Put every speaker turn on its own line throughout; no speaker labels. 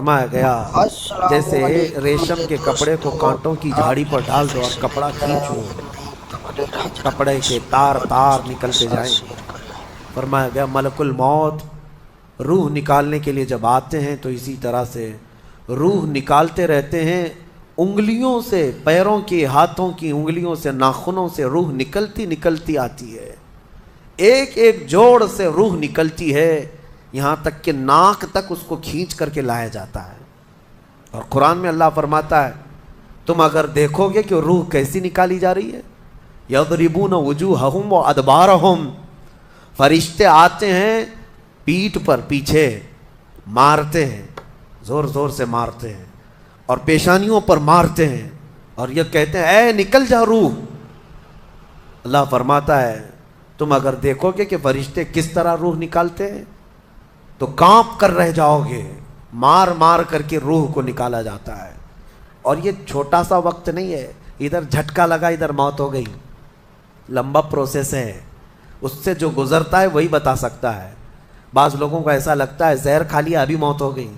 فرمایا گیا جیسے ریشم کے کپڑے کو کانٹوں کی جھاڑی پر ڈال دو اور کپڑا کھینچو، کپڑے کے تار تار نکلتے جائیں گے۔ فرمایا گیا ملک الموت روح نکالنے کے لیے جب آتے ہیں تو اسی طرح سے روح نکالتے رہتے ہیں، انگلیوں سے، پیروں کی، ہاتھوں کی انگلیوں سے، ناخنوں سے روح نکلتی آتی ہے، ایک ایک جوڑ سے روح نکلتی ہے، یہاں تک کہ ناک تک اس کو کھینچ کر کے لایا جاتا ہے۔ اور قرآن میں اللہ فرماتا ہے تم اگر دیکھو گے کہ روح کیسی نکالی جا رہی ہے، یضربون وجوہہم وادبارہم، فرشتے آتے ہیں پیٹھ پر، پیچھے مارتے ہیں، زور زور سے مارتے ہیں اور پیشانیوں پر مارتے ہیں اور یہ کہتے ہیں اے نکل جا روح۔ اللہ فرماتا ہے تم اگر دیکھو گے کہ فرشتے کس طرح روح نکالتے ہیں تو کانپ کر رہ جاؤ گے، مار مار کر کے روح کو نکالا جاتا ہے۔ اور یہ چھوٹا سا وقت نہیں ہے، ادھر جھٹکا لگا ادھر موت ہو گئی، لمبا پروسیس ہے، اس سے جو گزرتا ہے وہی بتا سکتا ہے۔ بعض لوگوں کو ایسا لگتا ہے زہر کھا لیا ابھی موت ہو گئی،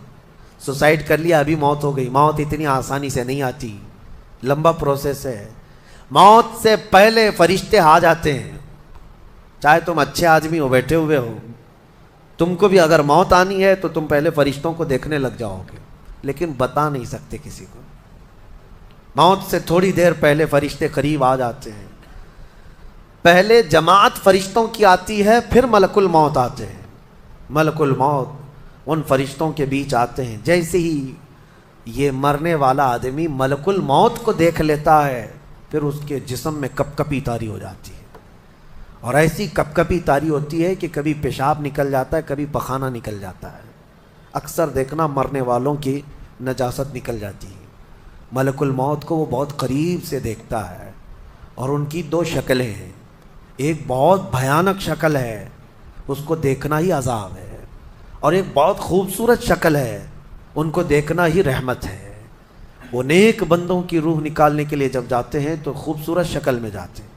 سوسائڈ کر لیا ابھی موت ہو گئی۔ موت اتنی آسانی سے نہیں آتی، لمبا پروسیس ہے۔ موت سے پہلے فرشتے آ جاتے ہیں، چاہے تم اچھے آدمی ہو، بیٹھے ہوئے ہو، تم کو بھی اگر موت آنی ہے تو تم پہلے فرشتوں کو دیکھنے لگ جاؤ گے، لیکن بتا نہیں سکتے کسی کو۔ موت سے تھوڑی دیر پہلے فرشتے قریب آ جاتے ہیں، پہلے جماعت فرشتوں کی آتی ہے، پھر ملک الموت آتے ہیں۔ ملک الموت ان فرشتوں کے بیچ آتے ہیں، جیسے ہی یہ مرنے والا آدمی ملک الموت کو دیکھ لیتا ہے پھر اس کے جسم میں کپ کپی طاری ہو جاتی ہے، اور ایسی کپ کپی طاری ہوتی ہے کہ کبھی پیشاب نکل جاتا ہے، کبھی پخانہ نکل جاتا ہے۔ اکثر دیکھنا مرنے والوں کی نجاست نکل جاتی ہے۔ ملک الموت کو وہ بہت قریب سے دیکھتا ہے، اور ان کی دو شکلیں ہیں، ایک بہت بھیانک شکل ہے، اس کو دیکھنا ہی عذاب ہے، اور ایک بہت خوبصورت شکل ہے، ان کو دیکھنا ہی رحمت ہے۔ وہ نیک بندوں کی روح نکالنے کے لیے جب جاتے ہیں تو خوبصورت شکل میں جاتے ہیں،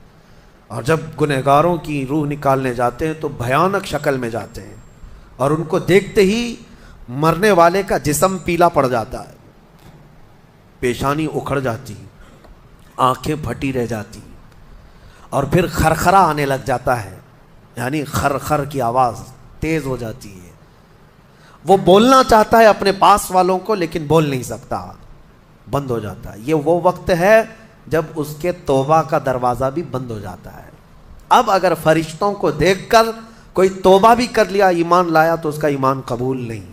اور جب گنہگاروں کی روح نکالنے جاتے ہیں تو بھیانک شکل میں جاتے ہیں، اور ان کو دیکھتے ہی مرنے والے کا جسم پیلا پڑ جاتا ہے، پیشانی اکھڑ جاتی، آنکھیں پھٹی رہ جاتی، اور پھر خرخرا آنے لگ جاتا ہے، یعنی خرخر کی آواز تیز ہو جاتی ہے۔ وہ بولنا چاہتا ہے اپنے پاس والوں کو لیکن بول نہیں سکتا، بند ہو جاتا ہے۔ یہ وہ وقت ہے جب اس کے توبہ کا دروازہ بھی بند ہو جاتا ہے۔ اب اگر فرشتوں کو دیکھ کر کوئی توبہ بھی کر لیا، ایمان لایا، تو اس کا ایمان قبول نہیں۔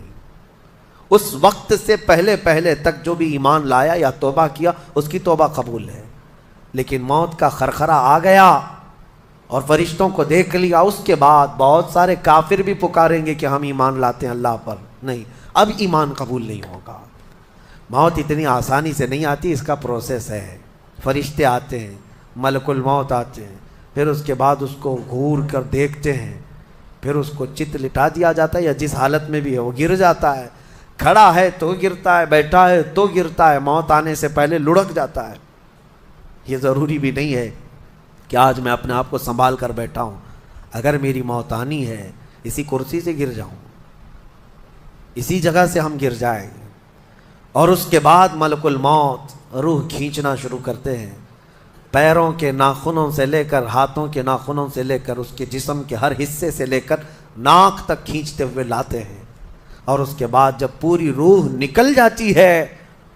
اس وقت سے پہلے پہلے تک جو بھی ایمان لایا یا توبہ کیا اس کی توبہ قبول ہے، لیکن موت کا خرخرا آ گیا اور فرشتوں کو دیکھ لیا، اس کے بعد بہت سارے کافر بھی پکاریں گے کہ ہم ایمان لاتے ہیں اللہ پر، نہیں، اب ایمان قبول نہیں ہوگا۔ موت اتنی آسانی سے نہیں آتی، اس کا پروسیس ہے۔ فرشتے آتے ہیں، ملک الموت آتے ہیں، پھر اس کے بعد اس کو گھور کر دیکھتے ہیں، پھر اس کو چت لٹا دیا جاتا ہے، یا جس حالت میں بھی ہے وہ گر جاتا ہے، کھڑا ہے تو گرتا ہے، بیٹھا ہے تو گرتا ہے، موت آنے سے پہلے لڑک جاتا ہے۔ یہ ضروری بھی نہیں ہے کہ آج میں اپنے آپ کو سنبھال کر بیٹھا ہوں، اگر میری موت آنی ہے اسی کرسی سے گر جاؤں، اسی جگہ سے ہم گر جائیں گے۔ اور اس کے بعد ملک الموت روح کھینچنا شروع کرتے ہیں، پیروں کے ناخنوں سے لے کر، ہاتھوں کے ناخنوں سے لے کر، اس کے جسم کے ہر حصے سے لے کر ناک تک کھینچتے ہوئے لاتے ہیں، اور اس کے بعد جب پوری روح نکل جاتی ہے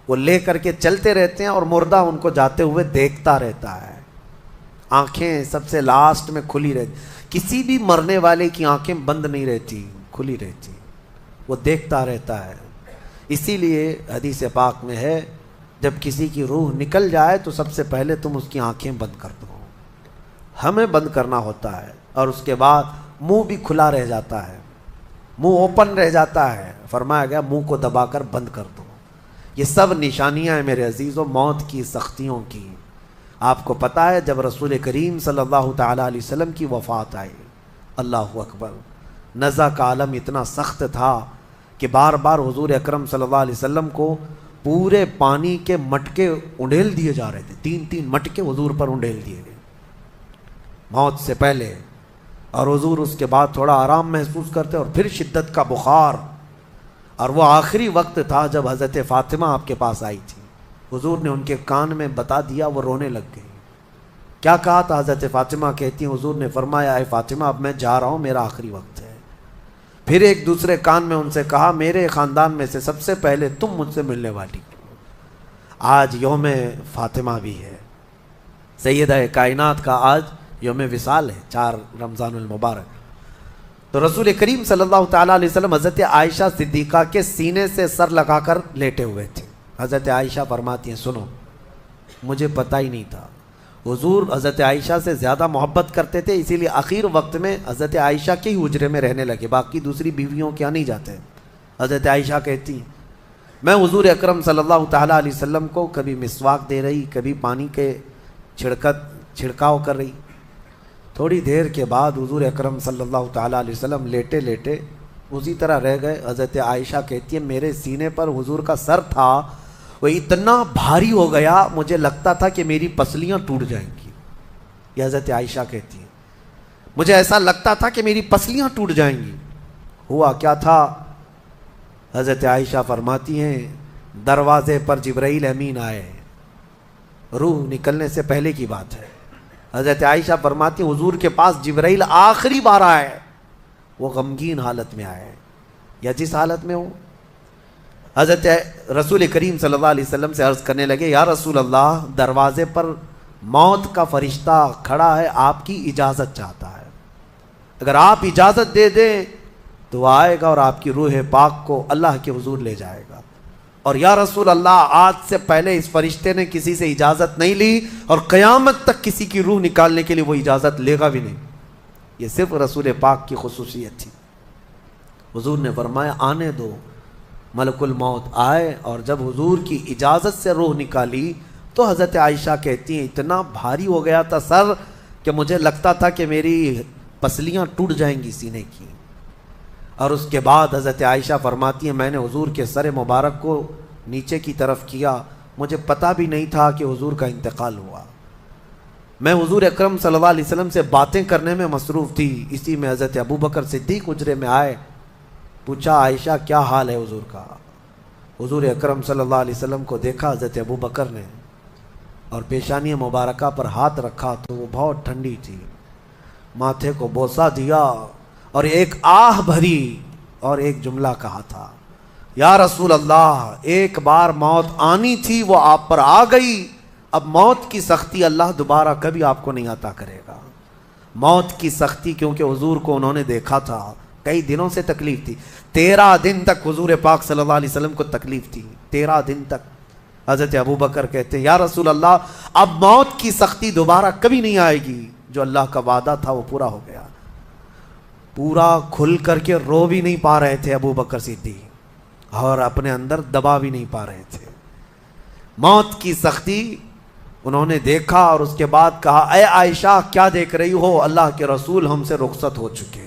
وہ لے کر کے چلتے رہتے ہیں، اور مردہ ان کو جاتے ہوئے دیکھتا رہتا ہے۔ آنکھیں سب سے لاسٹ میں کھلی رہتی، کسی بھی مرنے والے کی آنکھیں بند نہیں رہتی، کھلی رہتی، وہ دیکھتا رہتا ہے۔ اسی لیے حدیث پاک میں ہے جب کسی کی روح نکل جائے تو سب سے پہلے تم اس کی آنکھیں بند کر دو، ہمیں بند کرنا ہوتا ہے، اور اس کے بعد منہ بھی کھلا رہ جاتا ہے، منہ اوپن رہ جاتا ہے، فرمایا گیا منہ کو دبا کر بند کر دو۔ یہ سب نشانیاں ہیں میرے عزیزوں موت کی سختیوں کی۔ آپ کو پتہ ہے جب رسول کریم صلی اللہ تعالیٰ علیہ وسلم کی وفات آئی، اللہ اکبر، نزع کا عالم اتنا سخت تھا کہ بار بار حضور اکرم صلی اللہ علیہ وسلم کو پورے پانی کے مٹکے انڈیل دیے جا رہے تھے، 3 مٹکے حضور پر انڈیل دیے گئے موت سے پہلے، اور حضور اس کے بعد تھوڑا آرام محسوس کرتے اور پھر شدت کا بخار، اور وہ آخری وقت تھا جب حضرت فاطمہ آپ کے پاس آئی تھی. حضور نے ان کے کان میں بتا دیا, وہ رونے لگ گئی. کیا کہا تھا؟ حضرت فاطمہ کہتی ہیں حضور نے فرمایا اے فاطمہ اب میں جا رہا ہوں, میرا آخری وقت ہے. پھر ایک دوسرے کان میں ان سے کہا میرے خاندان میں سے سب سے پہلے تم مجھ سے ملنے والی. آج یوم فاطمہ بھی ہے, سیدہ کائنات کا آج یوم وصال ہے, 4 رمضان المبارک. تو رسول کریم صلی اللہ تعالیٰ علیہ وسلم حضرت عائشہ صدیقہ کے سینے سے سر لگا کر لیٹے ہوئے تھے. حضرت عائشہ فرماتی ہیں سنو, مجھے پتہ ہی نہیں تھا. حضور حضرت عائشہ سے زیادہ محبت کرتے تھے, اسی لیے آخر وقت میں حضرت عائشہ کے ہی حجرے میں رہنے لگے, باقی دوسری بیویوں کیا نہیں جاتے. حضرت عائشہ کہتی ہیں میں حضور اکرم صلی اللہ تعالیٰ علیہ وسلم کو کبھی مسواک دے رہی, کبھی پانی کے چھڑکاؤ کر رہی. تھوڑی دیر کے بعد حضور اکرم صلی اللہ تعالیٰ علیہ وسلم لیٹے لیٹے اسی طرح رہ گئے. حضرت عائشہ کہتی ہے میرے سینے پر حضور کا سر تھا, وہ اتنا بھاری ہو گیا مجھے لگتا تھا کہ میری پسلیاں ٹوٹ جائیں گی. یہ حضرت عائشہ کہتی ہیں مجھے ایسا لگتا تھا کہ میری پسلیاں ٹوٹ جائیں گی. ہوا کیا تھا؟ حضرت عائشہ فرماتی ہیں دروازے پر جبرائیل امین آئے, روح نکلنے سے پہلے کی بات ہے. حضرت عائشہ فرماتی ہیں حضور کے پاس جبرائیل آخری بار آئے, وہ غمگین حالت میں آئے یا جس حالت میں ہو. حضرت رسول کریم صلی اللہ علیہ وسلم سے عرض کرنے لگے یا رسول اللہ دروازے پر موت کا فرشتہ کھڑا ہے, آپ کی اجازت چاہتا ہے, اگر آپ اجازت دے دیں تو وہ آئے گا اور آپ کی روح پاک کو اللہ کے حضور لے جائے گا. اور یا رسول اللہ آج سے پہلے اس فرشتے نے کسی سے اجازت نہیں لی اور قیامت تک کسی کی روح نکالنے کے لیے وہ اجازت لے گا بھی نہیں. یہ صرف رسول پاک کی خصوصیت تھی. حضور نے فرمایا آنے دو. ملک الموت آئے اور جب حضور کی اجازت سے روح نکالی تو حضرت عائشہ کہتی ہیں اتنا بھاری ہو گیا تھا سر کہ مجھے لگتا تھا کہ میری پسلیاں ٹوٹ جائیں گی سینے کی. اور اس کے بعد حضرت عائشہ فرماتی ہیں میں نے حضور کے سر مبارک کو نیچے کی طرف کیا, مجھے پتہ بھی نہیں تھا کہ حضور کا انتقال ہوا. میں حضور اکرم صلی اللہ علیہ وسلم سے باتیں کرنے میں مصروف تھی, اسی میں حضرت ابوبکر صدیق حجرے میں آئے. پوچھا عائشہ کیا حال ہے حضور کا؟ حضور اکرم صلی اللہ علیہ وسلم کو دیکھا حضرت ابوبکر نے اور پیشانی مبارکہ پر ہاتھ رکھا تو وہ بہت ٹھنڈی تھی. ماتھے کو بوسہ دیا اور ایک آہ بھری اور ایک جملہ کہا تھا یا رسول اللہ ایک بار موت آنی تھی وہ آپ پر آ گئی, اب موت کی سختی اللہ دوبارہ کبھی آپ کو نہیں عطا کرے گا. موت کی سختی کیونکہ حضور کو انہوں نے دیکھا تھا, کئی دنوں سے تکلیف تھی, 13 دن تک حضور پاک صلی اللہ علیہ وسلم کو تکلیف تھی, 13 دن تک. حضرت ابوبکر کہتے ہیں یا رسول اللہ اب موت کی سختی دوبارہ کبھی نہیں آئے گی, جو اللہ کا وعدہ تھا وہ پورا ہو گیا. پورا کھل کر کے رو بھی نہیں پا رہے تھے ابوبکر صدیق اور اپنے اندر دبا بھی نہیں پا رہے تھے. موت کی سختی انہوں نے دیکھا اور اس کے بعد کہا اے عائشہ کیا دیکھ رہی ہو, اللہ کے رسول ہم سے رخصت ہو چکے.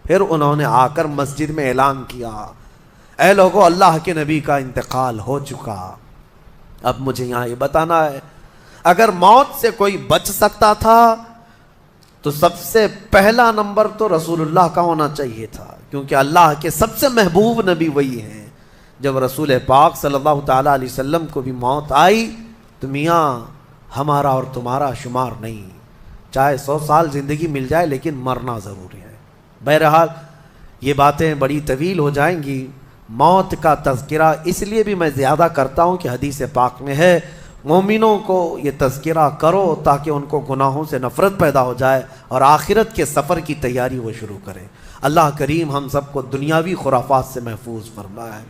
پھر انہوں نے آ کر مسجد میں اعلان کیا اے لوگو اللہ کے نبی کا انتقال ہو چکا. اب مجھے یہاں یہ بتانا ہے اگر موت سے کوئی بچ سکتا تھا تو سب سے پہلا نمبر تو رسول اللہ کا ہونا چاہیے تھا, کیونکہ اللہ کے سب سے محبوب نبی وہی ہیں. جب رسول پاک صلی اللہ تعالیٰ علیہ وسلم کو بھی موت آئی تو میاں ہمارا اور تمہارا شمار نہیں, چاہے 100 سال زندگی مل جائے لیکن مرنا ضروری ہے. بہرحال یہ باتیں بڑی طویل ہو جائیں گی. موت کا تذکرہ اس لیے بھی میں زیادہ کرتا ہوں کہ حدیث پاک میں ہے مومنوں کو یہ تذکرہ کرو تاکہ ان کو گناہوں سے نفرت پیدا ہو جائے اور آخرت کے سفر کی تیاری وہ شروع کریں. اللہ کریم ہم سب کو دنیاوی خرافات سے محفوظ فرمائے,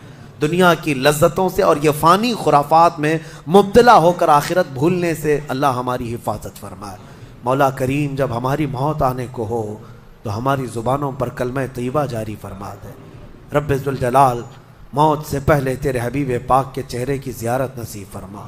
دنیا کی لذتوں سے اور یہ فانی خرافات میں مبتلا ہو کر آخرت بھولنے سے اللہ ہماری حفاظت فرمائے. مولا کریم جب ہماری موت آنے کو ہو تو ہماری زبانوں پر کلمہ طیبہ جاری فرما دے. رب ذوالجلال موت سے پہلے تیرے حبیب پاک کے چہرے کی زیارت نصیب فرما.